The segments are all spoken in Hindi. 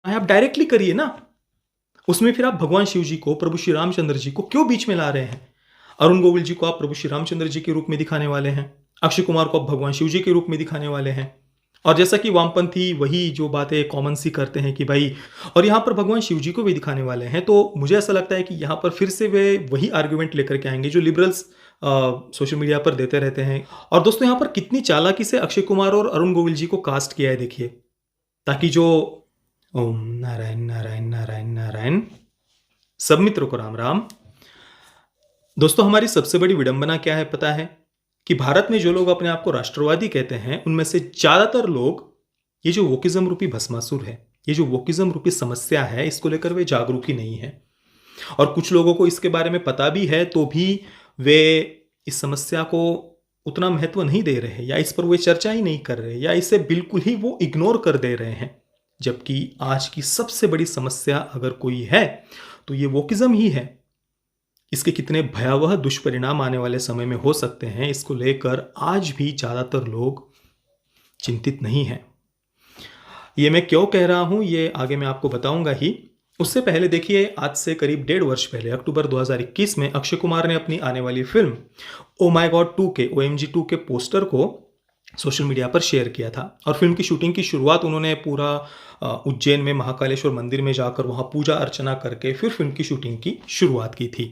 आप डायरेक्टली करिए ना। उसमें फिर आप भगवान शिव जी को, प्रभु श्री रामचंद्र जी को क्यों बीच में ला रहे हैं? अरुण गोविल जी को आप प्रभु श्री रामचंद्र जी के रूप में दिखाने वाले हैं, अक्षय कुमार को आप भगवान शिव जी के रूप में दिखाने वाले हैं। और जैसा कि वामपंथी वही जो बातें कॉमन सी करते हैं कि भाई, और यहाँ पर भगवान शिव जी को भी दिखाने वाले हैं, तो मुझे ऐसा लगता है कि यहाँ पर फिर से वे वही आर्ग्यूमेंट लेकर के आएंगे जो लिबरल्स सोशल मीडिया पर देते रहते हैं। और दोस्तों, यहाँ पर कितनी चालाकी से अक्षय कुमार और अरुण गोविल जी को कास्ट किया है देखिए, ताकि जो ओम नारायण नारायण नारायण नारायण, सब मित्रों को राम राम। दोस्तों, हमारी सबसे बड़ी विडंबना क्या है पता है? कि भारत में जो लोग अपने आप को राष्ट्रवादी कहते हैं, उनमें से ज्यादातर लोग ये जो वोकिज्म रूपी भस्मासुर है, ये जो वोकिज्म रूपी समस्या है, इसको लेकर वे जागरूक ही नहीं है। और कुछ लोगों को इसके बारे में पता भी है तो भी वे इस समस्या को उतना महत्व नहीं दे रहे, या इस पर वे चर्चा ही नहीं कर रहे, या इसे बिल्कुल ही वो इग्नोर कर दे रहे हैं। जबकि आज की सबसे बड़ी समस्या अगर कोई है तो ये वोकिज्म ही है। इसके कितने भयावह दुष्परिणाम आने वाले समय में हो सकते हैं, इसको लेकर आज भी ज्यादातर लोग चिंतित नहीं हैं। ये मैं क्यों कह रहा हूं, ये आगे मैं आपको बताऊंगा ही। उससे पहले देखिए, आज से करीब 1.5 वर्ष पहले अक्टूबर 2021 में अक्षय कुमार ने अपनी आने वाली फिल्म ओ माई गॉड 2 के OMG 2 के पोस्टर को सोशल मीडिया पर शेयर किया था। और फिल्म की शूटिंग की शुरुआत उन्होंने पूरा उज्जैन में महाकालेश्वर मंदिर में जाकर वहां पूजा अर्चना करके फिर फिल्म की शूटिंग की शुरुआत की थी।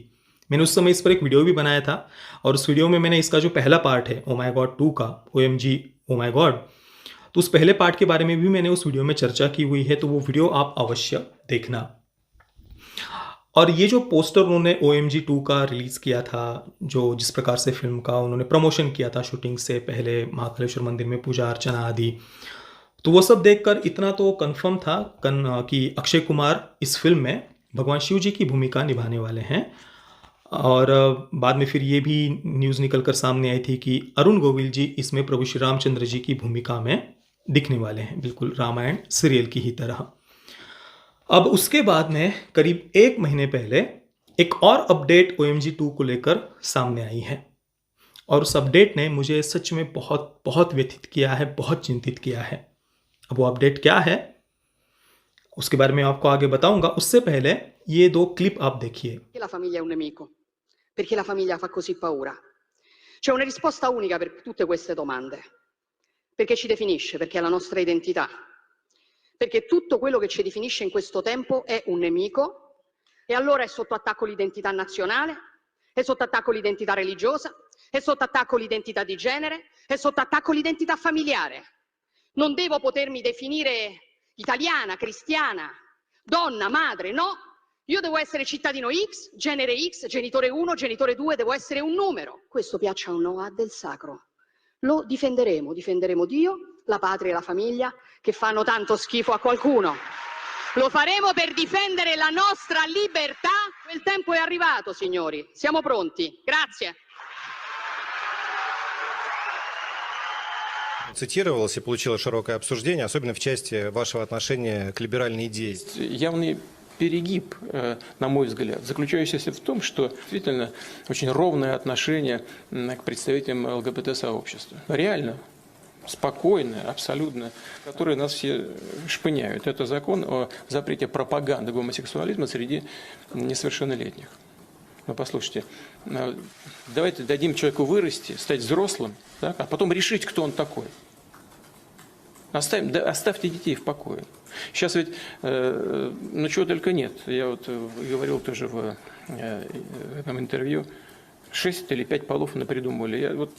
मैंने उस समय इस पर एक वीडियो भी बनाया था, और उस वीडियो में मैंने इसका जो पहला पार्ट है ओ माई गॉड 2 का, OMG ओ माई गॉड, तो उस पहले पार्ट के बारे में भी मैंने उस वीडियो में चर्चा की हुई है, तो वो वीडियो आप अवश्य देखना। और ये जो पोस्टर उन्होंने OMG 2 का रिलीज किया था, जो जिस प्रकार से फिल्म का उन्होंने प्रमोशन किया था शूटिंग से पहले महाकालेश्वर मंदिर में पूजा अर्चना आदि, तो वो सब देखकर इतना तो कंफर्म था कि अक्षय कुमार इस फिल्म में भगवान शिव जी की भूमिका निभाने वाले हैं। और बाद में फिर ये भी न्यूज़ निकलकर सामने आई थी कि अरुण गोविल जी इसमें प्रभु श्री रामचंद्र जी की भूमिका में दिखने वाले हैं, बिल्कुल रामायण सीरियल की ही तरह। अब उसके बाद में करीब 1 महीने पहले एक और अपडेट OMG 2 को लेकर सामने आई है, और उस अपडेट ने मुझे सच में बहुत बहुत व्यथित किया है, बहुत चिंतित किया है। अब वो अपडेट क्या है उसके बारे में आपको आगे बताऊंगा। उससे पहले ये 2 क्लिप आप देखिए। La famiglia è un nemico. Perché la famiglia fa così paura? C'è una risposta unica per tutte queste domande. Perché ci definisce, perché è la nostra identità. Perché tutto quello che ci definisce in questo tempo è un nemico, e allora è sotto attacco l'identità nazionale, è sotto attacco l'identità religiosa, è sotto attacco l'identità di genere, è sotto attacco l'identità familiare. Non devo potermi definire italiana, cristiana, donna, madre, no. Io devo essere cittadino X, genere X, genitore 1, genitore 2, devo essere un numero. Questo, piaccia o no, ha del sacro. Lo difenderemo Dio, la patria e la famiglia, che fanno tanto schifo a qualcuno. Lo faremo per difendere la nostra libertà. Quel tempo è arrivato, signori. Siamo pronti. Grazie. Цитировалось и получило широкое обсуждение, особенно в части вашего отношения к либеральной идее. Явный перегиб, на мой взгляд, заключающийся в том, что действительно очень ровное отношение к представителям ЛГБТ-сообщества. Реально, спокойное, абсолютно, которые нас все шпыняют. Это закон о запрете пропаганды гомосексуализма среди несовершеннолетних. Но послушайте, давайте дадим человеку вырасти, стать взрослым, так, а потом решить, кто он такой. Оставьте детей в покое. Сейчас ведь, ну чего только нет. Я вот говорил тоже в этом интервью, 6 или 5 полов напридумывали. Я вот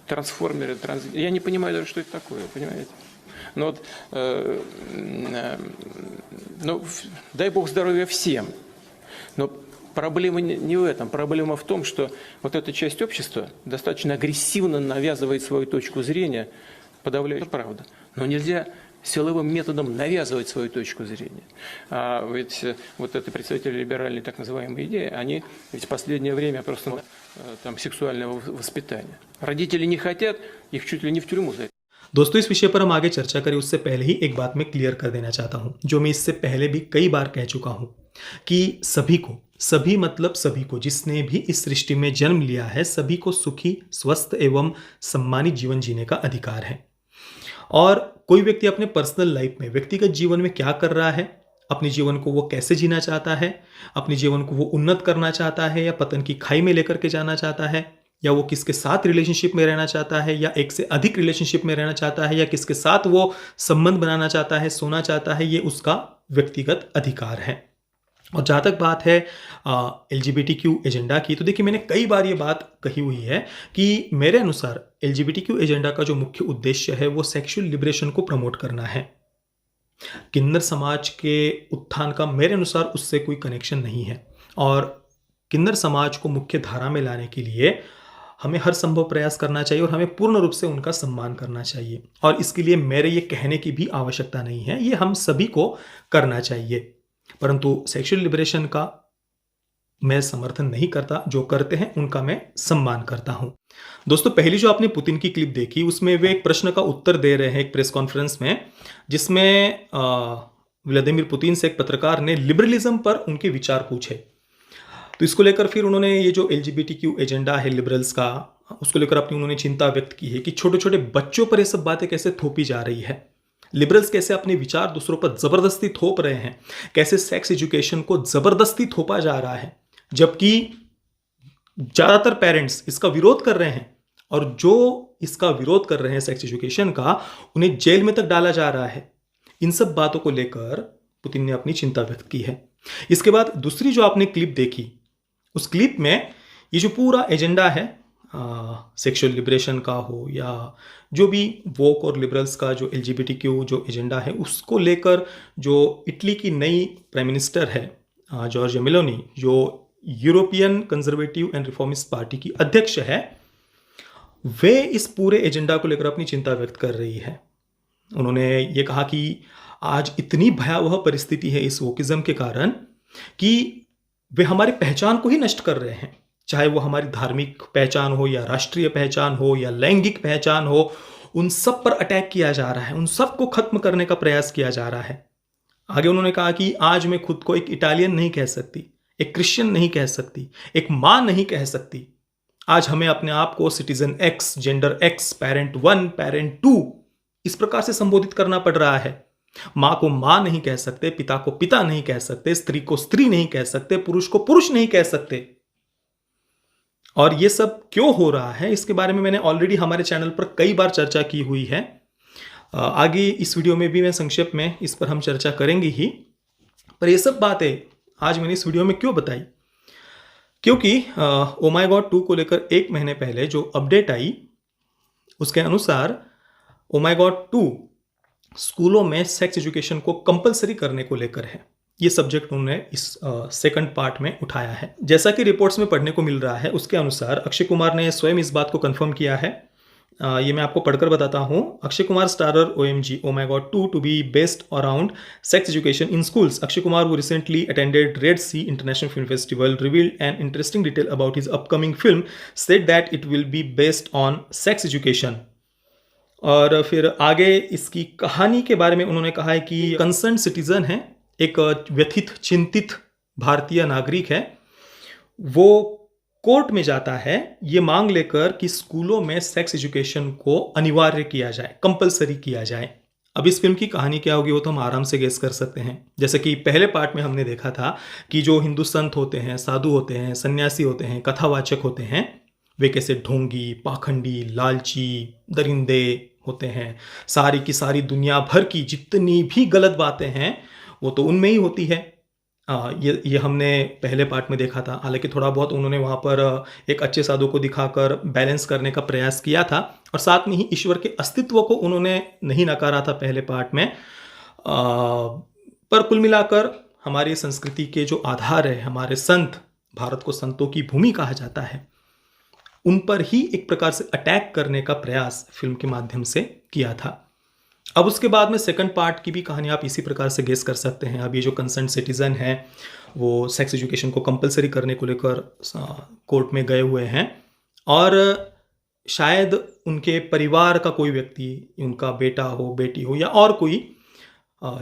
трансформеры, я не понимаю даже, что это такое, понимаете? Но вот, ну, дай Бог здоровья всем. Но проблема не в этом. Проблема в том, что вот эта часть общества достаточно агрессивно навязывает свою точку зрения, подавляет правду. Но нельзя силовым методом навязывать свою точку зрения. А ведь вот это представители либеральной так называемой идеи, они ведь в последнее время просто там сексуального воспитания. Родители не хотят, их чуть ли не в тюрьму за это. दोस्तों, इस विषय पर हम आगे चर्चा करें उससे पहले ही एक बात मैं क्लियर कर देना चाहता हूं, जो मैं इससे पहले भी कई बार कह चुका हूं, कि सभी को, सभी मतलब सभी को, जिसने भी इस सृष्टि में जन्म लिया है, सभी को सुखी, स्वस्थ एवं सम्मानित जीवन जीने का अधिकार है। और कोई व्यक्ति अपने पर्सनल लाइफ में, व्यक्तिगत जीवन में क्या कर रहा है, अपने जीवन को वो कैसे जीना चाहता है, अपने जीवन को वो उन्नत करना चाहता है या पतन की खाई में लेकर के जाना चाहता है, या वो किसके साथ रिलेशनशिप में रहना चाहता है या एक से अधिक रिलेशनशिप में रहना चाहता है, या किसके साथ वो संबंध बनाना चाहता है, सोना चाहता है, ये उसका व्यक्तिगत अधिकार है। और जहाँ तक बात है LGBTQ एजेंडा की, तो देखिए मैंने कई बार ये बात कही हुई है कि मेरे अनुसार LGBTQ एजेंडा का जो मुख्य उद्देश्य है वो सेक्सुअल लिबरेशन को प्रमोट करना है। किन्नर समाज के उत्थान का मेरे अनुसार उससे कोई कनेक्शन नहीं है, और किन्नर समाज को मुख्य धारा में लाने के लिए हमें हर संभव प्रयास करना चाहिए और हमें पूर्ण रूप से उनका सम्मान करना चाहिए। और इसके लिए मेरे ये कहने की भी आवश्यकता नहीं है, ये हम सभी को करना चाहिए। परंतु सेक्सुअल लिबरेशन का मैं समर्थन नहीं करता, जो करते हैं उनका मैं सम्मान करता हूं। दोस्तों, पहली जो आपने पुतिन की क्लिप देखी उसमें वे एक प्रश्न का उत्तर दे रहे हैं एक प्रेस कॉन्फ्रेंस में, जिसमें व्लादिमीर पुतिन से एक पत्रकार ने लिबरलिज्म पर उनके विचार पूछे। तो इसको लेकर फिर उन्होंने ये जो LGBTQ एजेंडा है लिबरल्स का, उसको लेकर अपनी उन्होंने चिंता व्यक्त की है कि छोटे छोटे बच्चों पर ये सब बातें कैसे थोपी जा रही है, लिबरल्स कैसे अपने विचार दूसरों पर जबरदस्ती थोप रहे हैं, कैसे सेक्स एजुकेशन को जबरदस्ती थोपा जा रहा है, जबकि ज्यादातर पेरेंट्स इसका विरोध कर रहे हैं, और जो इसका विरोध कर रहे हैं सेक्स एजुकेशन का, उन्हें जेल में तक डाला जा रहा है। इन सब बातों को लेकर पुतिन ने अपनी चिंता व्यक्त की है। इसके बाद दूसरी जो आपने क्लिप देखी, उस क्लिप में ये जो पूरा एजेंडा है सेक्सुअल लिबरेशन का हो या जो भी वोक और लिबरल्स का जो LGBTQ जो एजेंडा है, उसको लेकर जो इटली की नई प्राइम मिनिस्टर है जॉर्जिया मेलोनी, जो European conservative and reformist party की अध्यक्ष है, वे इस पूरे एजेंडा को लेकर अपनी चिंता व्यक्त कर रही है। उन्होंने ये कहा कि आज इतनी भयावह परिस्थिति है इस वोकिज्म के कारण कि वे हमारी पहचान को ही नष्ट कर रहे हैं, चाहे वो हमारी धार्मिक पहचान हो या राष्ट्रीय पहचान हो या लैंगिक पहचान हो, उन सब पर अटैक किया जा रहा है, उन सब को खत्म करने का प्रयास किया जा रहा है। आगे उन्होंने कहा कि आज मैं खुद को एक इटालियन नहीं कह सकती, एक क्रिश्चियन नहीं कह सकती, एक मां नहीं कह सकती। आज हमें अपने आप को citizen X, gender X, parent 1, parent 2 इस प्रकार से संबोधित करना पड़ रहा है। मां को मां नहीं कह सकते, पिता को पिता नहीं कह सकते, स्त्री को स्त्री नहीं कह सकते, पुरुष को पुरुष नहीं कह सकते। और ये सब क्यों हो रहा है, इसके बारे में मैंने ऑलरेडी हमारे चैनल पर कई बार चर्चा की हुई है। आगे इस वीडियो में भी मैं संक्षेप में इस पर हम चर्चा करेंगे ही। पर ये सब बातें आज मैंने इस वीडियो में क्यों बताई, क्योंकि ओ माय गॉड 2 को लेकर 1 महीने पहले जो अपडेट आई, उसके अनुसार ओ माय गॉड 2 स्कूलों में सेक्स एजुकेशन को कंपलसरी करने को लेकर है। ये सब्जेक्ट उन्होंने इस सेकंड पार्ट में उठाया है। जैसा कि रिपोर्ट्स में पढ़ने को मिल रहा है, उसके अनुसार अक्षय कुमार ने स्वयं इस बात को कंफर्म किया है। ये मैं आपको पढ़कर बताता हूँ। Akshay Kumar starrer OMG oh my god 2 to be based around sex education in schools. Akshay Kumar, who recently attended Red Sea International Film Festival, revealed an interesting detail about his upcoming film, said that it will be based on sex education. और फिर आगे इसकी कहानी के बारे में उन्होंने कहा है कि कंसर्न सिटीजन है, एक व्यथित चिंतित भारतीय नागरिक है, वो कोर्ट में जाता है ये मांग लेकर कि स्कूलों में सेक्स एजुकेशन को अनिवार्य किया जाए, कंपलसरी किया जाए। अब इस फिल्म की कहानी क्या होगी वो तो हम आराम से गेस कर सकते हैं। जैसे कि पहले पार्ट में हमने देखा था कि जो हिंदू संत होते हैं, साधु होते हैं, सन्यासी होते हैं, कथावाचक होते हैं, वे कैसे ढोंगी, पाखंडी, लालची, दरिंदे होते हैं। सारी की सारी दुनिया भर की जितनी भी गलत बातें हैं वो तो उनमें ही होती है। ये हमने पहले पार्ट में देखा था। हालांकि थोड़ा बहुत उन्होंने वहाँ पर एक अच्छे साधु को दिखाकर बैलेंस करने का प्रयास किया था, और साथ में ही ईश्वर के अस्तित्व को उन्होंने नहीं नकारा था पहले पार्ट में। पर कुल मिलाकर हमारी संस्कृति के जो आधार है, हमारे संत, भारत को संतों की भूमि कहा जाता है, उन पर ही एक प्रकार से अटैक करने का प्रयास फिल्म के माध्यम से किया था। अब उसके बाद में सेकंड पार्ट की भी कहानी आप इसी प्रकार से गेस कर सकते हैं। अब ये जो कंसर्न सिटीजन है वो सेक्स एजुकेशन को कंपलसरी करने को लेकर कोर्ट में गए हुए हैं, और शायद उनके परिवार का कोई व्यक्ति, उनका बेटा हो, बेटी हो या और कोई,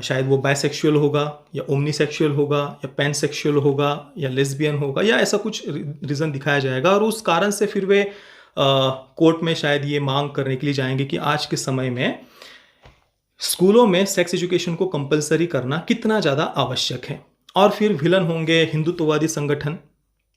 शायद वो बायसेक्सुअल होगा या ओमनीसेक्सुअल होगा या पैनसेक्सुअल होगा या लेस्बियन होगा, या ऐसा कुछ रीज़न दिखाया जाएगा, और उस कारण से फिर वे कोर्ट में शायद ये मांग करने के लिए जाएंगे कि आज के समय में स्कूलों में सेक्स एजुकेशन को कंपलसरी करना कितना ज़्यादा आवश्यक है। और फिर विलन होंगे हिंदुत्ववादी संगठन,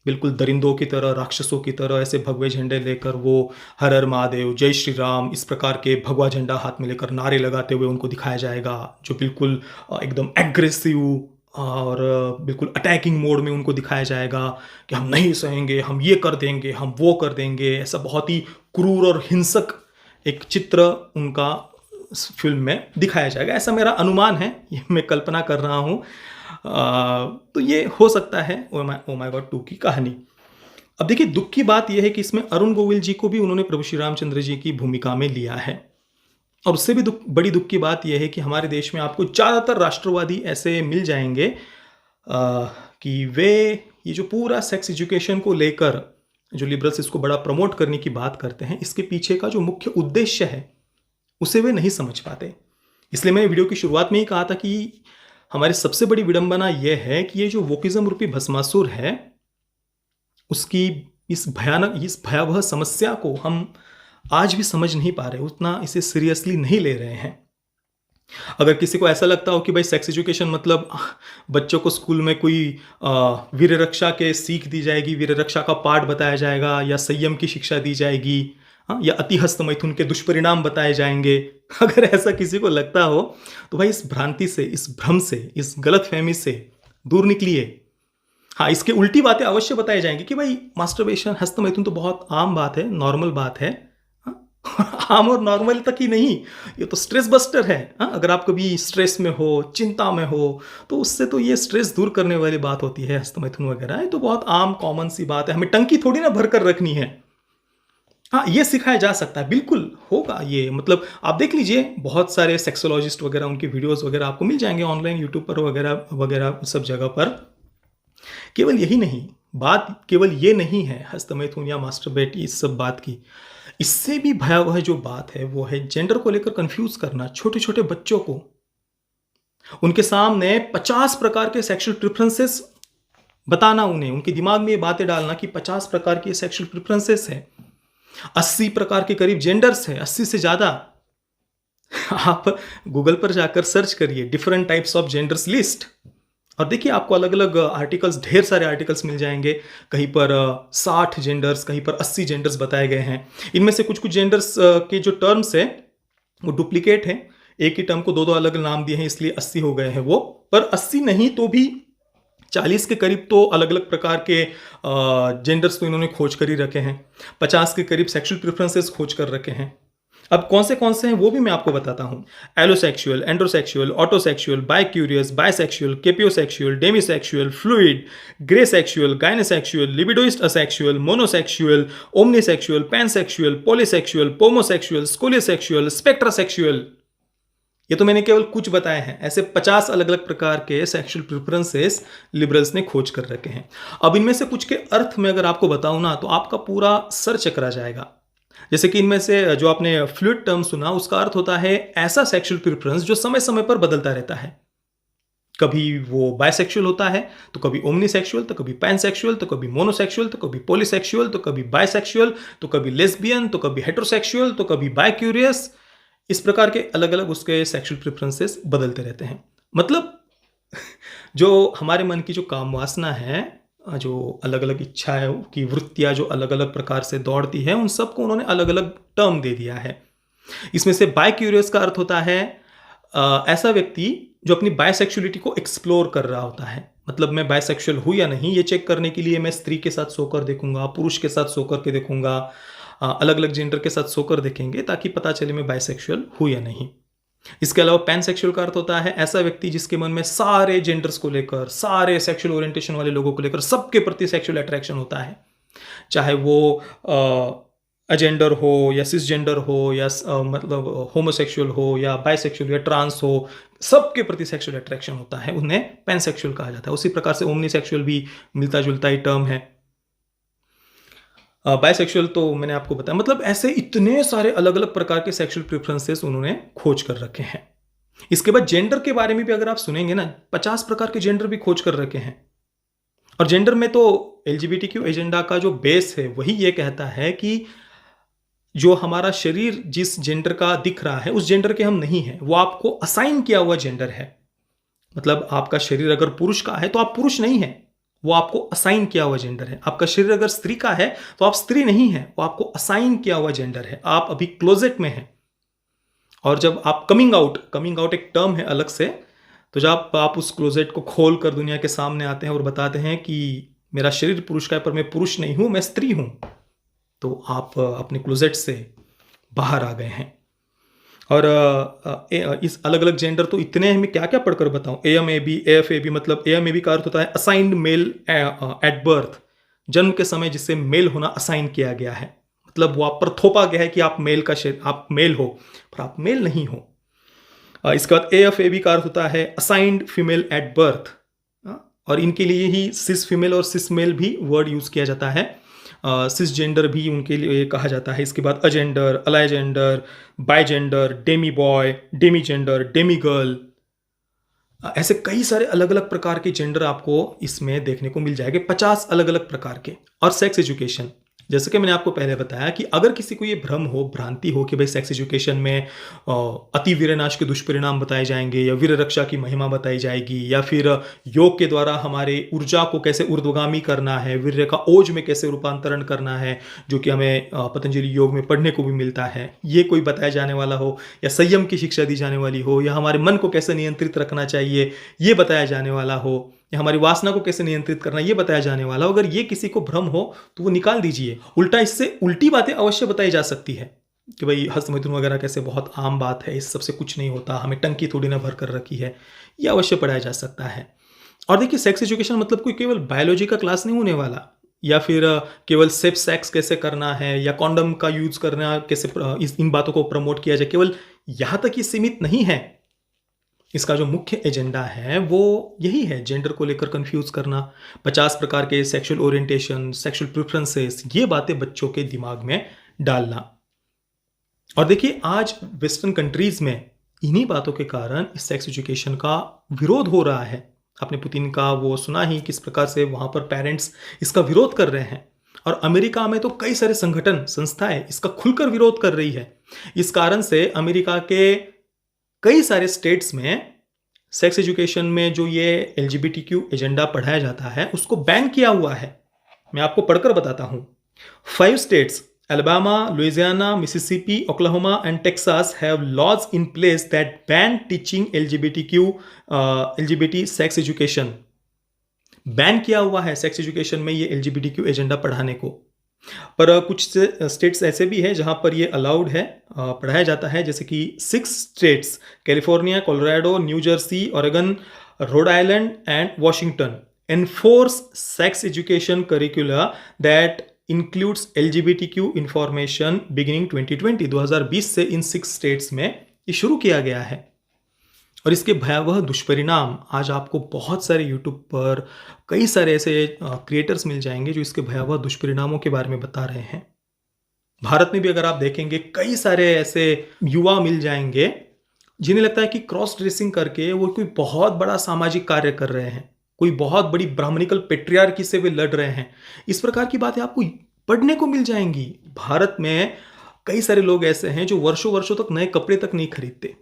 बिल्कुल दरिंदों की तरह, राक्षसों की तरह ऐसे भगवे झंडे लेकर वो हर हर महादेव, जय श्री राम इस प्रकार के भगवा झंडा हाथ में लेकर नारे लगाते हुए उनको दिखाया जाएगा, जो बिल्कुल एकदम एग्रेसिव और बिल्कुल अटैकिंग मोड में उनको दिखाया जाएगा कि हम नहीं सहेंगे, हम ये कर देंगे, हम वो कर देंगे। ऐसा बहुत ही क्रूर और हिंसक एक चित्र उनका फिल्म में दिखाया जाएगा, ऐसा मेरा अनुमान है, ये मैं कल्पना कर रहा हूँ। तो ये हो सकता है ओ माय गॉड 2 की कहानी। अब देखिए, दुख की बात यह है कि इसमें अरुण गोविल जी को भी उन्होंने प्रभु श्री रामचंद्र जी की भूमिका में लिया है। और उससे भी बड़ी दुख की बात यह है कि हमारे देश में आपको ज़्यादातर राष्ट्रवादी ऐसे मिल जाएंगे कि वे ये जो पूरा सेक्स एजुकेशन को लेकर जो लिबरल्स इसको बड़ा प्रमोट करने की बात करते हैं, इसके पीछे का जो मुख्य उद्देश्य है उसे वे नहीं समझ पाते। इसलिए मैंने वीडियो की शुरुआत में ही कहा था कि हमारी सबसे बड़ी विडंबना यह है कि ये जो वोकिज्म रूपी भस्मासुर है, उसकी इस भयावह समस्या को हम आज भी समझ नहीं पा रहे, उतना इसे सीरियसली नहीं ले रहे हैं। अगर किसी को ऐसा लगता हो कि भाई सेक्स एजुकेशन मतलब बच्चों को स्कूल में कोई वीर रक्षा के सीख दी जाएगी, वीर रक्षा का पाठ बताया जाएगा, या संयम की शिक्षा दी जाएगी, या अतिहस्त मैथुन के दुष्परिणाम बताए जाएंगे, अगर ऐसा किसी को लगता हो तो भाई इस भ्रांति से, इस भ्रम से, इस गलतफहमी से दूर निकलिए। हाँ, इसके उल्टी बातें अवश्य बताई जाएंगी कि भाई मास्टरबेशन, हस्त मैथुन तो बहुत आम बात है, नॉर्मल बात है। आम और नॉर्मल तक ही नहीं, ये तो स्ट्रेस बस्टर है। अगर आप कभी स्ट्रेस में हो, चिंता में हो, तो उससे तो ये स्ट्रेस दूर करने वाली बात होती है, हस्त मैथुन वगैरह। ये तो बहुत आम कॉमन सी बात है, हमें टंकी थोड़ी ना भर कर रखनी है। हाँ, ये सिखाया जा सकता है, बिल्कुल होगा ये। मतलब आप देख लीजिए, बहुत सारे सेक्सोलॉजिस्ट वगैरह, उनके वीडियोस वगैरह आपको मिल जाएंगे ऑनलाइन, यूट्यूब पर वगैरह वगैरह सब जगह पर। केवल यही नहीं, बात केवल ये नहीं है हस्तमैथुन या मास्टरबेट इस सब बात की। इससे भी भयावह जो बात है वो है जेंडर को लेकर कंफ्यूज करना छोटे छोटे बच्चों को। उनके सामने 50 प्रकार के सेक्सुअल प्रेफरेंसेस बताना, उन्हें उनके दिमाग में ये बातें डालना कि 50 प्रकार के सेक्सुअल प्रेफरेंसेस है, 80 प्रकार के करीब जेंडर्स है, 80 से ज्यादा। आप गूगल पर जाकर सर्च करिए different types of genders list, और देखिए आपको अलग अलग आर्टिकल्स, ढेर सारे आर्टिकल्स मिल जाएंगे। कहीं पर 60 जेंडर्स, कहीं पर 80 जेंडर्स बताए गए हैं। इनमें से कुछ कुछ जेंडर्स के जो टर्म्स है वो डुप्लीकेट हैं, एक ही टर्म को दो अलग नाम दिए हैं, इसलिए 80 हो गए हैं वो। पर 80 नहीं तो भी 40 के करीब तो अलग अलग प्रकार के जेंडर्स तो इन्होंने खोज कर ही रखे हैं। 50 के करीब सेक्सुअल प्रेफरेंसेस खोज कर रखे हैं। अब कौन से हैं वो भी मैं आपको बताता हूं। Allosexual, androsexual, autosexual, bicurious, bisexual, sapiosexual, demisexual, fluid, grey sexual, gynesexual, libidoist asexual, monosexual, omnisexual, pansexual, polysexual, pomosexual, skoliosexual, spectrasexual. ये तो मैंने केवल कुछ बताए हैं, ऐसे 50 अलग अलग प्रकार के सेक्सुअल प्रेफरेंसेस लिबरल्स ने खोज कर रखे हैं। अब इनमें से कुछ के अर्थ में अगर आपको बताऊं ना, तो आपका पूरा सर चकरा जाएगा। जैसे कि इनमें से जो आपने फ्लूइड टर्म सुना, उसका अर्थ होता है ऐसा सेक्सुअल प्रेफरेंस जो समय समय पर बदलता रहता है। कभी वो बायसेक्सुअल होता है, तो कभी ओमनीसेक्सुअल, तो कभी पैनसेक्सुअल, तो कभी मोनोसेक्सुअल, तो कभी पॉलीसेक्सुअल, तो कभी बायसेक्सुअल, तो कभी लेस्बियन, तो कभी हेटेरोसेक्सुअल, तो कभी बायक्यूरियस। इस प्रकार के अलग अलग उसके सेक्सुअल प्रेफरेंसेस बदलते रहते हैं। मतलब जो हमारे मन की जो काम वासना है, जो अलग अलग इच्छाएं की वृत्तियां जो अलग अलग प्रकार से दौड़ती है, उन सबको उन्होंने अलग अलग टर्म दे दिया है। इसमें से बायक्यूरियस का अर्थ होता है ऐसा व्यक्ति जो अपनी बायसेक्सुअलिटी को एक्सप्लोर कर रहा होता है। मतलब मैं बायसेक्सुअल हूं या नहीं, ये चेक करने के लिए मैं स्त्री के साथ सोकर देखूंगा, पुरुष के साथ सोकर के देखूंगा, अलग अलग जेंडर के साथ सोकर देखेंगे, ताकि पता चले मैं बायसेक्सुअल हूं या नहीं। इसके अलावा पैनसेक्सुअल का अर्थ होता है ऐसा व्यक्ति जिसके मन में सारे जेंडर्स को लेकर, सारे सेक्सुअल ओरिएंटेशन वाले लोगों को लेकर, सबके प्रति सेक्सुअल अट्रैक्शन होता है, चाहे वो अजेंडर हो या सिसजेंडर हो या मतलब होमोसेक्सुअल हो या बायसेक्सुअल या ट्रांस हो, सबके प्रति सेक्सुअल अट्रैक्शन होता है, उन्हें पैनसेक्सुअल कहा जाता है। उसी प्रकार से ओमनीसेक्सुअल भी मिलता जुलता ही टर्म है। बायसेक्सुअल तो मैंने आपको बताया। मतलब ऐसे इतने सारे अलग अलग प्रकार के सेक्सुअल प्रेफरेंसेस उन्होंने खोज कर रखे हैं। इसके बाद जेंडर के बारे में भी अगर आप सुनेंगे ना, 50 प्रकार के जेंडर भी खोज कर रखे हैं। और जेंडर में तो LGBTQ एजेंडा का जो बेस है वही ये कहता है कि जो हमारा शरीर जिस जेंडर का दिख रहा है उस जेंडर के हम नहीं हैं, वो आपको असाइन किया हुआ जेंडर है। मतलब आपका शरीर अगर पुरुष का है तो आप पुरुष नहीं हैं, वो आपको असाइन किया हुआ जेंडर है। आपका शरीर अगर स्त्री का है तो आप स्त्री नहीं हैं, वो आपको असाइन किया हुआ जेंडर है। आप अभी क्लोजेट में हैं। और जब आप कमिंग आउट एक टर्म है अलग से, तो जब आप उस क्लोजेट को खोल कर दुनिया के सामने आते हैं और बताते हैं कि मेरा शरीर पुरुष का है पर मैं पुरुष नहीं हूं, मैं स्त्री हूं, तो आप अपने क्लोजेट से बाहर आ गए हैं। और इस अलग अलग जेंडर तो इतने हैं, मैं क्या क्या पढ़कर बताऊं। AMAB AFAB, मतलब AMAB का अर्थ होता है असाइंड मेल एट बर्थ, जन्म के समय जिससे मेल होना असाइन किया गया है। मतलब वो आप पर थोपा गया है कि आप आप मेल हो, पर आप मेल नहीं हो। इसके बाद AFAB का अर्थ होता है असाइंड फीमेल एट बर्थ, और इनके लिए ही सिस फीमेल और सिस मेल भी वर्ड यूज किया जाता है। सिस जेंडर भी उनके लिए कहा जाता है। इसके बाद agender, aliagender, bigender, demi boy, demi gender, demi girl, ऐसे कई सारे अलग अलग प्रकार के जेंडर आपको इसमें देखने को मिल जाएंगे, 50 अलग अलग प्रकार के। और सेक्स एजुकेशन, जैसे कि मैंने आपको पहले बताया कि अगर किसी को ये भ्रम हो, भ्रांति हो कि भाई सेक्स एजुकेशन में अति वीरनाश के दुष्परिणाम बताए जाएंगे, या वीर रक्षा की महिमा बताई जाएगी, या फिर योग के द्वारा हमारे ऊर्जा को कैसे ऊर्ध्वगामी करना है, वीर्य का ओज में कैसे रूपांतरण करना है, जो कि हमें पतंजलि योग में पढ़ने को भी मिलता है, ये कोई बताया जाने वाला हो, या संयम की शिक्षा दी जाने वाली हो, या हमारे मन को कैसे नियंत्रित रखना चाहिए ये बताया जाने वाला हो, या हमारी वासना को कैसे नियंत्रित करना ये बताया जाने वाला हो, अगर ये किसी को भ्रम हो तो वो निकाल दीजिए। उल्टा इससे उल्टी बातें अवश्य बताई जा सकती है कि भाई हस्तमैथुन वगैरह कैसे बहुत आम बात है, इस सबसे कुछ नहीं होता, हमें टंकी थोड़ी ना भर कर रखी है, ये अवश्य पढ़ाया जा सकता है। और देखिए, सेक्स एजुकेशन मतलब कोई केवल बायोलॉजी का क्लास नहीं होने वाला, या फिर केवल सेफ सेक्स कैसे करना है, या कॉन्डम का यूज करना कैसे, इन बातों को प्रमोट किया जाए, केवल यहाँ तक ही सीमित नहीं है। इसका जो मुख्य एजेंडा है वो यही है, जेंडर को लेकर कंफ्यूज करना, 50 प्रकार के सेक्सुअल ओरिएंटेशन, सेक्सुअल प्रेफरेंसेस, ये बातें बच्चों के दिमाग में डालना। और देखिए, आज वेस्टर्न कंट्रीज में इन्हीं बातों के कारण इस सेक्स एजुकेशन का विरोध हो रहा है। आपने पुतिन का वो सुना ही किस प्रकार से वहां पर पेरेंट्स इसका विरोध कर रहे हैं, और अमेरिका में तो कई सारे संगठन, संस्थाएं इसका खुलकर विरोध कर रही है। इस कारण से अमेरिका के कई सारे स्टेट्स में सेक्स एजुकेशन में जो ये LGBTQ एजेंडा पढ़ाया जाता है उसको बैन किया हुआ है। मैं आपको पढ़कर बताता हूं। 5 states, Alabama, Louisiana, Mississippi, Oklahoma and Texas have laws in place that ban teaching LGBT sex education. Ban किया हुआ है सेक्स एजुकेशन में ये LGBTQ एजेंडा पढ़ाने को। पर कुछ स्टेट्स ऐसे भी हैं जहां पर ये अलाउड है, पढ़ाया जाता है, जैसे कि 6 states, California, Colorado, new Jersey, Oregon, Rhode Island and Washington enforce sex education करिकुला that includes LGBTQ information beginning 2020 से इन 6 स्टेट्स में ये शुरू किया गया है। और इसके भयावह दुष्परिणाम आज आपको बहुत सारे यूट्यूब पर कई सारे ऐसे क्रिएटर्स मिल जाएंगे जो इसके भयावह दुष्परिणामों के बारे में बता रहे हैं। भारत में भी अगर आप देखेंगे कई सारे ऐसे युवा मिल जाएंगे जिन्हें लगता है कि क्रॉस ड्रेसिंग करके वो कोई बहुत बड़ा सामाजिक कार्य कर रहे हैं, कोई बहुत बड़ी ब्राह्मणिकल पेट्रियार्की से वे लड़ रहे हैं। इस प्रकार की बातें आपको पढ़ने को मिल जाएंगी। भारत में कई सारे लोग ऐसे हैं जो वर्षों वर्षों तक नए कपड़े तक नहीं खरीदते,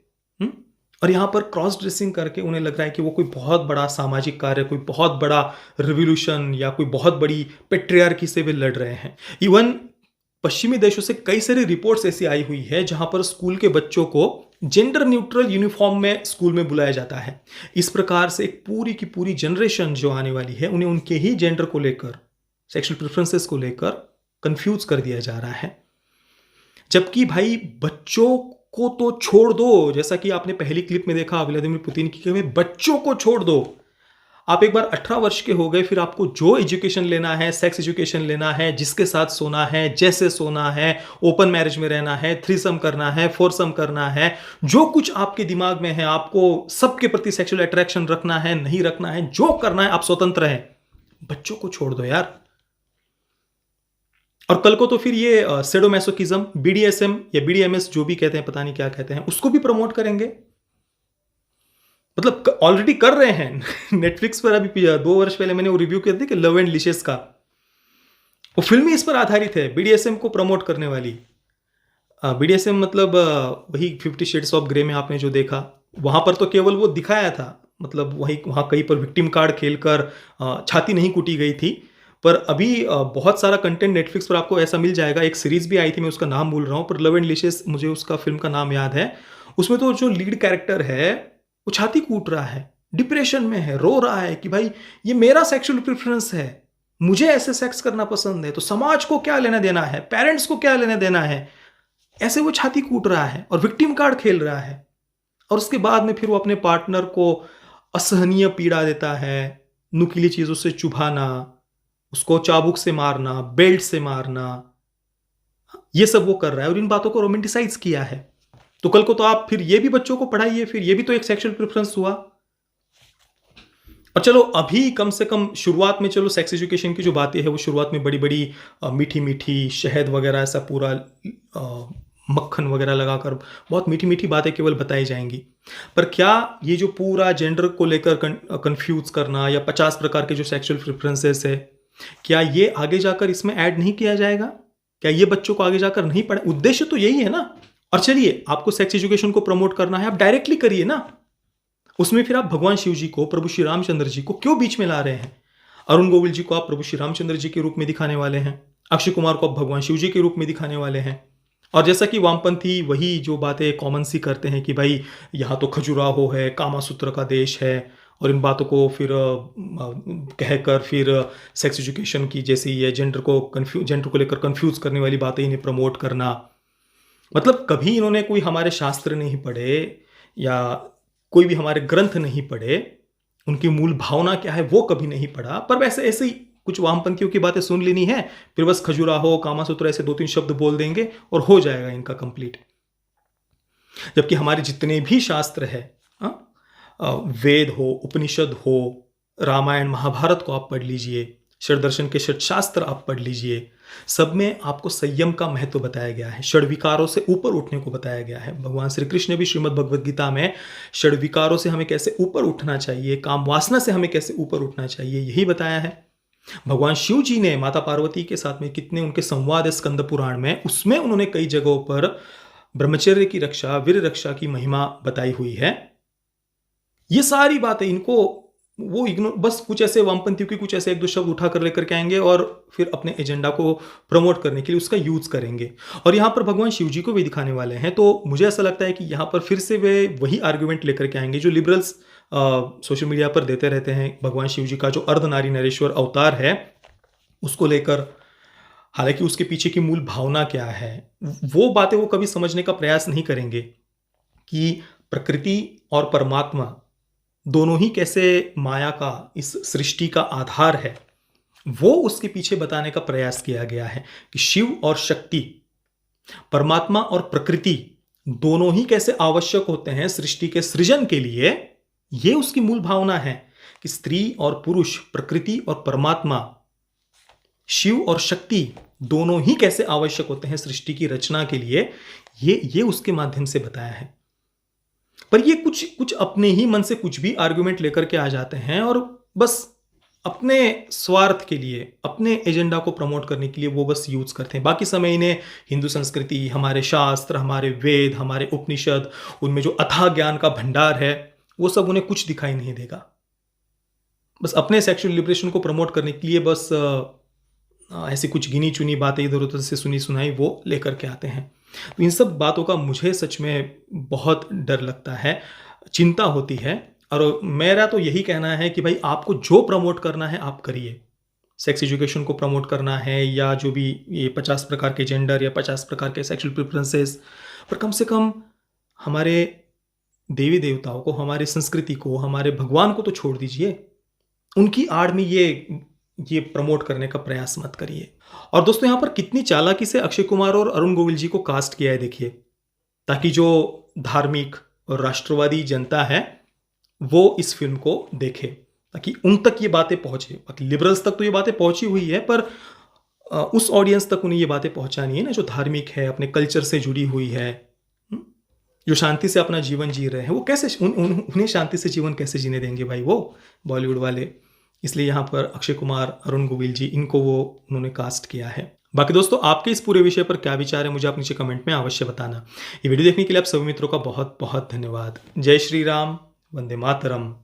और यहाँ पर क्रॉस ड्रेसिंग करके उन्हें लग रहा है कि वो कोई बहुत बड़ा सामाजिक कार्य, कोई बहुत बड़ा रिवॉल्यूशन या कोई बहुत बड़ी पेट्रियार्की से वे लड़ रहे हैं। इवन पश्चिमी देशों से कई सारी रिपोर्ट्स ऐसी आई हुई है जहां पर स्कूल के बच्चों को जेंडर न्यूट्रल यूनिफॉर्म में स्कूल में बुलाया जाता है। इस प्रकार से एक पूरी की पूरी जनरेशन जो आने वाली है उन्हें उनके ही जेंडर को लेकर, सेक्सुअल प्रेफरेंसेस को लेकर कंफ्यूज कर दिया जा रहा है। जबकि भाई बच्चों को तो छोड़ दो, जैसा कि आपने पहली क्लिप में देखा व्लादिमीर पुतिन की, कि बच्चों को छोड़ दो। आप एक बार 18 वर्ष के हो गए, फिर आपको जो एजुकेशन लेना है, सेक्स एजुकेशन लेना है, जिसके साथ सोना है, जैसे सोना है, ओपन मैरिज में रहना है, थ्रीसम करना है, फोरसम करना है, जो कुछ आपके दिमाग में है, आपको सबके प्रति सेक्सुअल अट्रैक्शन रखना है, नहीं रखना है, जो करना है आप स्वतंत्र हैं। बच्चों को छोड़ दो यार। और कल को तो फिर ये सेडोमैसोकिज्म, BDSM या BDMS जो भी कहते हैं, पता नहीं क्या कहते हैं, उसको भी प्रमोट करेंगे। मतलब ऑलरेडी कर रहे हैं। नेटफ्लिक्स पर अभी 2 वर्ष पहले मैंने वो रिव्यू किया था कि लव एंड लिशेस का, वो फिल्म ही इस पर आधारित है, BDSM को प्रमोट करने वाली। BDSM मतलब वही 50 शेड्स ऑफ ग्रे में आपने जो देखा, वहाँ पर तो केवल वो दिखाया था, मतलब वहाँ कहीं पर विक्टिम कार्ड खेलकर छाती नहीं कूटी गई थी। पर अभी बहुत सारा कंटेंट नेटफ्लिक्स पर आपको ऐसा मिल जाएगा। एक सीरीज भी आई थी, मैं उसका नाम भूल रहा हूँ, पर लव एंड लिशियस मुझे उसका फिल्म का नाम याद है। उसमें तो जो लीड कैरेक्टर है वो छाती कूट रहा है, डिप्रेशन में है, रो रहा है कि भाई ये मेरा सेक्सुअल प्रेफरेंस है, मुझे ऐसे सेक्स करना पसंद है, तो समाज को क्या लेना देना है, पेरेंट्स को क्या लेना देना है। ऐसे वो छाती कूट रहा है और विक्टिम कार्ड खेल रहा है। और उसके बाद में फिर वो अपने पार्टनर को असहनीय पीड़ा देता है, नुकीली चीजों से चुभाना, उसको चाबुक से मारना, बेल्ट से मारना, ये सब वो कर रहा है और इन बातों को रोमांटिसाइज किया है। तो कल को तो आप फिर ये भी बच्चों को पढ़ाइए, फिर ये भी तो एक सेक्सुअल प्रेफरेंस हुआ। और चलो अभी कम से कम शुरुआत में, चलो सेक्स एजुकेशन की जो बातें है वो शुरुआत में बड़ी बड़ी मीठी मीठी शहद वगैरह ऐसा पूरा मक्खन वगैरह लगाकर बहुत मीठी मीठी बातें केवल बताई जाएंगी। पर क्या ये जो पूरा जेंडर को लेकर कंफ्यूज करना या 50 प्रकार के जो सेक्सुअल प्रेफरेंसेस है, क्या ये आगे जाकर इसमें ऐड नहीं किया जाएगा? क्या ये बच्चों को आगे जाकर नहीं पढ़े? उद्देश्य तो यही है ना। और चलिए, आपको सेक्स एजुकेशन को प्रमोट करना है, आप डायरेक्टली करिए ना। उसमें फिर आप भगवान शिव जी को, प्रभु श्री रामचंद्र जी को क्यों बीच में ला रहे हैं? अरुण गोविल जी को आप प्रभु श्री रामचंद्र जी के रूप में दिखाने वाले हैं, अक्षय कुमार को आप भगवान शिव जी के रूप में दिखाने वाले हैं। और जैसा कि वामपंथी वही जो बातें कॉमन सी करते हैं कि भाई यहाँ तो खजुराहो है, कामासूत्र का देश है, और इन बातों को फिर कहकर फिर सेक्स एजुकेशन की जैसे ये जेंडर को लेकर कंफ्यूज करने वाली बातें इन्हें प्रमोट करना। मतलब कभी इन्होंने कोई हमारे शास्त्र नहीं पढ़े या कोई भी हमारे ग्रंथ नहीं पढ़े, उनकी मूल भावना क्या है वो कभी नहीं पढ़ा, पर वैसे ऐसे ही कुछ वामपंथियों की बातें सुन लेनी है, फिर बस खजुराहो, कामासूत्र ऐसे 2-3 शब्द बोल देंगे और हो जाएगा इनका कंप्लीट। जबकि हमारे जितने भी शास्त्र है, वेद हो, उपनिषद हो, रामायण महाभारत को आप पढ़ लीजिए, षड्दर्शन के षट्शास्त्र आप पढ़ लीजिए, सब में आपको संयम का महत्व बताया गया है, षड्विकारों से ऊपर उठने को बताया गया है। भगवान श्री कृष्ण ने भी श्रीमद् भगवद गीता में षड्विकारों से हमें कैसे ऊपर उठना चाहिए, काम वासना से हमें कैसे ऊपर उठना चाहिए, यही बताया है। भगवान शिव जी ने माता पार्वती के साथ में कितने उनके संवाद है स्कंद पुराण में, उसमें उन्होंने कई जगहों पर ब्रह्मचर्य की रक्षा, वीर रक्षा की महिमा बताई हुई है। ये सारी बातें इनको वो इग्नोर, बस कुछ ऐसे वामपंथियों की कुछ ऐसे 1-2 शब्द उठा कर लेकर के आएंगे और फिर अपने एजेंडा को प्रमोट करने के लिए उसका यूज करेंगे। और यहाँ पर भगवान शिव जी को भी दिखाने वाले हैं, तो मुझे ऐसा लगता है कि यहाँ पर फिर से वे वही आर्ग्यूमेंट लेकर के आएंगे जो लिबरल्स सोशल मीडिया पर देते रहते हैं। भगवान शिव जी का जो अर्धनारी नरेश्वर अवतार है उसको लेकर, हालांकि उसके पीछे की मूल भावना क्या है वो बातें वो कभी समझने का प्रयास नहीं करेंगे कि प्रकृति और परमात्मा दोनों ही कैसे माया का, इस सृष्टि का आधार है। वो उसके पीछे बताने का प्रयास किया गया है कि शिव और शक्ति, परमात्मा और प्रकृति दोनों ही कैसे आवश्यक होते हैं सृष्टि के सृजन के लिए। ये उसकी मूल भावना है कि स्त्री और पुरुष, प्रकृति और परमात्मा, शिव और शक्ति दोनों ही कैसे आवश्यक होते हैं सृष्टि की रचना के लिए। ये उसके माध्यम से बताया है। पर ये कुछ अपने ही मन से कुछ भी आर्गुमेंट लेकर के आ जाते हैं और बस अपने स्वार्थ के लिए, अपने एजेंडा को प्रमोट करने के लिए वो बस यूज करते हैं। बाकी समय इन्हें हिंदू संस्कृति, हमारे शास्त्र, हमारे वेद, हमारे उपनिषद, उनमें जो अथाह ज्ञान का भंडार है वो सब उन्हें कुछ दिखाई नहीं देगा। बस अपने सेक्सुअल लिबरेशन को प्रमोट करने के लिए बस ऐसी कुछ गिनी चुनी बातें इधर उधर से सुनी सुनाई वो लेकर के आते हैं। तो इन सब बातों का मुझे सच में बहुत डर लगता है, चिंता होती है। और मेरा तो यही कहना है कि भाई आपको जो प्रमोट करना है आप करिए। सेक्स एजुकेशन को प्रमोट करना है या जो भी ये 50 प्रकार के जेंडर या 50 प्रकार के सेक्सुअल प्रेफरेंसेस, पर कम से कम हमारे देवी देवताओं को, हमारी संस्कृति को, हमारे भगवान को तो छोड़ दीजिए। उनकी आड़ में ये प्रमोट करने का प्रयास मत करिए। और दोस्तों यहाँ पर कितनी चालाकी से अक्षय कुमार और अरुण गोविल जी को कास्ट किया है देखिए, ताकि जो धार्मिक और राष्ट्रवादी जनता है वो इस फिल्म को देखे, ताकि उन तक ये बातें पहुंचे। बाकी लिबरल्स तक तो ये बातें पहुंची हुई है, पर उस ऑडियंस तक उन्हें ये बातें पहुंचानी है ना जो धार्मिक है, अपने कल्चर से जुड़ी हुई है, जो शांति से अपना जीवन जी रहे हैं। वो कैसे उन्हें शांति से जीवन कैसे जीने देंगे भाई वो बॉलीवुड वाले। इसलिए यहाँ पर अक्षय कुमार, अरुण गोविल जी, इनको वो उन्होंने कास्ट किया है। बाकी दोस्तों आपके इस पूरे विषय पर क्या विचार है मुझे आप नीचे कमेंट में अवश्य बताना। ये वीडियो देखने के लिए आप सभी मित्रों का बहुत बहुत धन्यवाद। जय श्री राम, वंदे मातरम।